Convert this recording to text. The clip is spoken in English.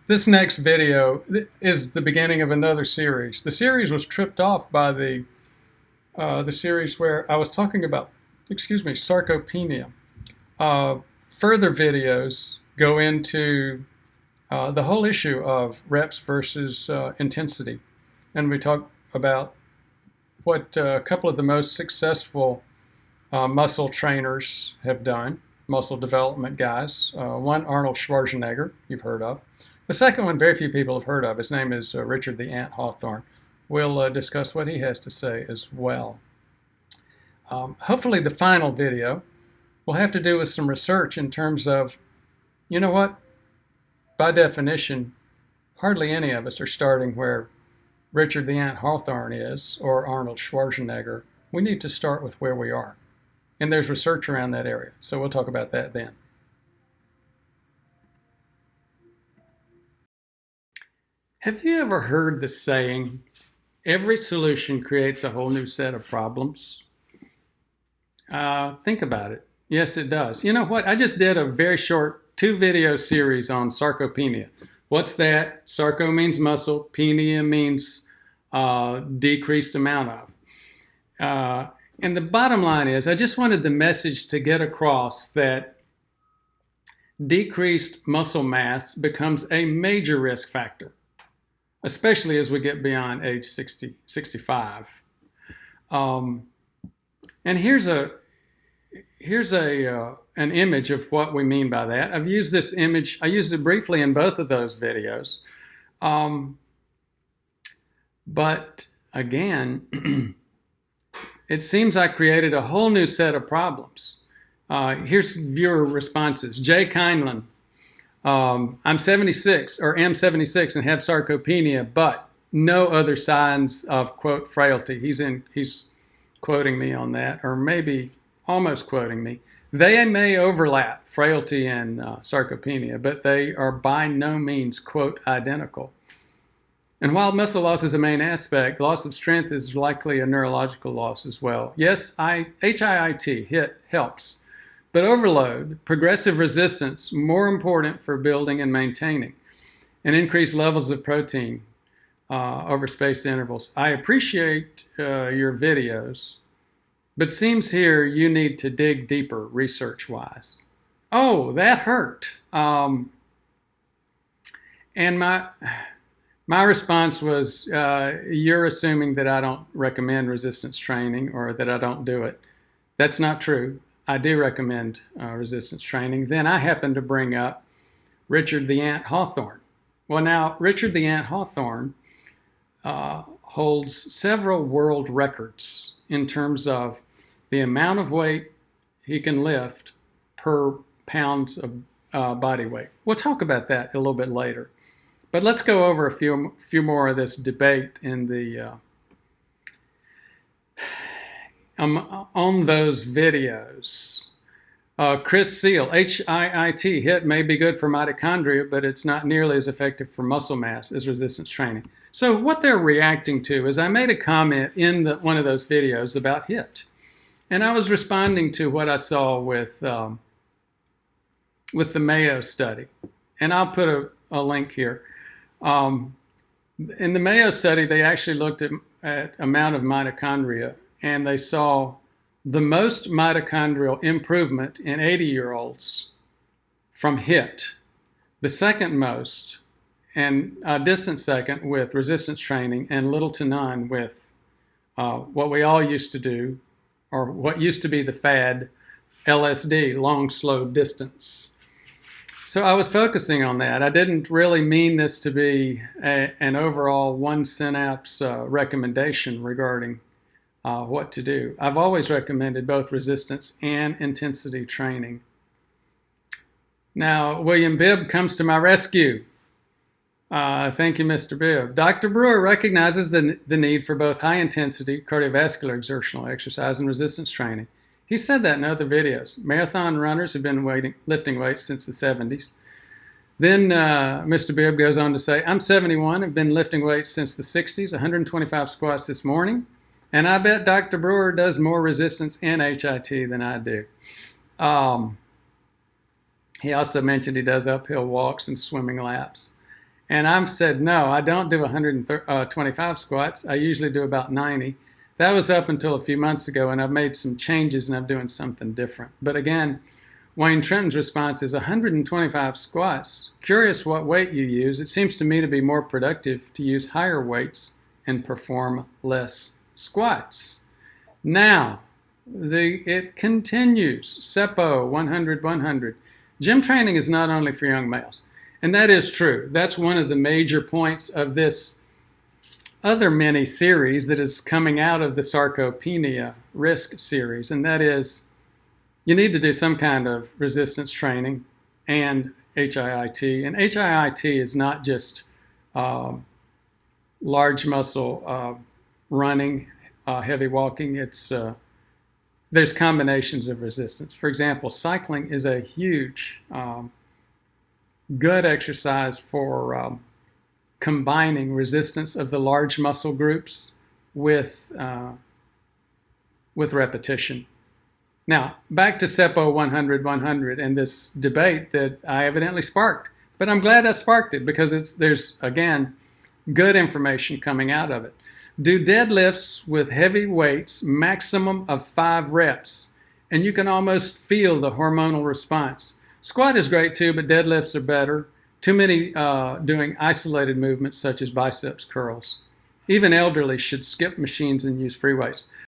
This next video is the beginning of another series. The series was tripped off by the series where I was talking about, sarcopenia. Further videos go into the whole issue of reps versus intensity, and we talk about what a couple of the most successful muscle trainers have done, muscle development guys. One, Arnold Schwarzenegger, you've heard of. The second one, very few people have heard of. His name is Richard the Ant Hawthorne. We'll discuss what he has to say as well. Hopefully the final video will have to do with some research in terms of, you know what, by definition, hardly any of us are starting where Richard the Ant Hawthorne is or Arnold Schwarzenegger. We need to start with where we are. And there's research around that area. So we'll talk about that then. Have you ever heard the saying, every solution creates a whole new set of problems? Think about it. Yes, it does. You know what? I just did a very short 2-video series on sarcopenia. What's that? Sarco means muscle. Penia means decreased amount of. And the bottom line is, I just wanted the message to get across that decreased muscle mass becomes a major risk factor, especially as we get beyond age 60, 65. And here's an image of what we mean by that. I've used this image, I used it briefly in both of those videos. But again, it seems I created a whole new set of problems. Here's viewer responses. Jay Kindlin, I'm 76 or am 76 and have sarcopenia, but no other signs of, quote, frailty. He's quoting me on that, or maybe almost quoting me. They may overlap, frailty and sarcopenia, but they are by no means, quote, identical. And while muscle loss is a main aspect, loss of strength is likely a neurological loss as well. Yes, HIIT helps, but overload, progressive resistance, more important for building and maintaining, and increased levels of protein over spaced intervals. I appreciate your videos, but seems here you need to dig deeper research-wise. Oh, that hurt. And my response was, you're assuming that I don't recommend resistance training or that I don't do it. That's not true. I do recommend resistance training. Then I happened to bring up Richard the Ant Hawthorne. Well, now, Richard the Ant Hawthorne holds several world records in terms of the amount of weight he can lift per pounds of body weight. We'll talk about that a little bit later. But let's go over a few more of this debate in the on those videos. Chris Seal, HIIT may be good for mitochondria, but it's not nearly as effective for muscle mass as resistance training. So what they're reacting to is I made a comment in one of those videos about HIIT, and I was responding to what I saw with the Mayo study, and I'll put a link here. In the Mayo study, they actually looked at amount of mitochondria, and they saw the most mitochondrial improvement in 80-year-olds from HIIT, the second most, and a distant second with resistance training, and little to none with what we all used to do, or what used to be the fad, LSD, long, slow distance. So I was focusing on that. I didn't really mean this to be an overall one synapse recommendation regarding what to do. I've always recommended both resistance and intensity training. Now, William Bibb comes to my rescue. Thank you, Mr. Bibb. Dr. Brewer recognizes the need for both high-intensity cardiovascular exertional exercise and resistance training. He said that in other videos. Marathon runners have been lifting weights since the 70s. Then Mr. Bibb goes on to say, I'm 71, have been lifting weights since the 60s, 125 squats this morning, and I bet Dr. Brewer does more resistance and HIIT than I do. He also mentioned he does uphill walks and swimming laps. And I've said, no, I don't do 125 squats. I usually do about 90. That was up until a few months ago, and I've made some changes and I'm doing something different. But again, Wayne Trenton's response is 125 squats. Curious what weight you use. It seems to me to be more productive to use higher weights and perform less squats. Now, it continues. SEPO 100-100. Gym training is not only for young males. And that is true. That's one of the major points of this other mini series that is coming out of the Sarcopenia risk series. And that is, you need to do some kind of resistance training and HIIT. And HIIT is not just large muscle running, heavy walking. There's combinations of resistance. For example, cycling is a huge good exercise for combining resistance of the large muscle groups with repetition. Now, back to SEPO 100-100 and this debate that I evidently sparked. But I'm glad I sparked it because there's, again, good information coming out of it. Do deadlifts with heavy weights, maximum of 5 reps, and you can almost feel the hormonal response. Squat is great too, but deadlifts are better. Too many doing isolated movements such as biceps curls. Even elderly should skip machines and use free weights.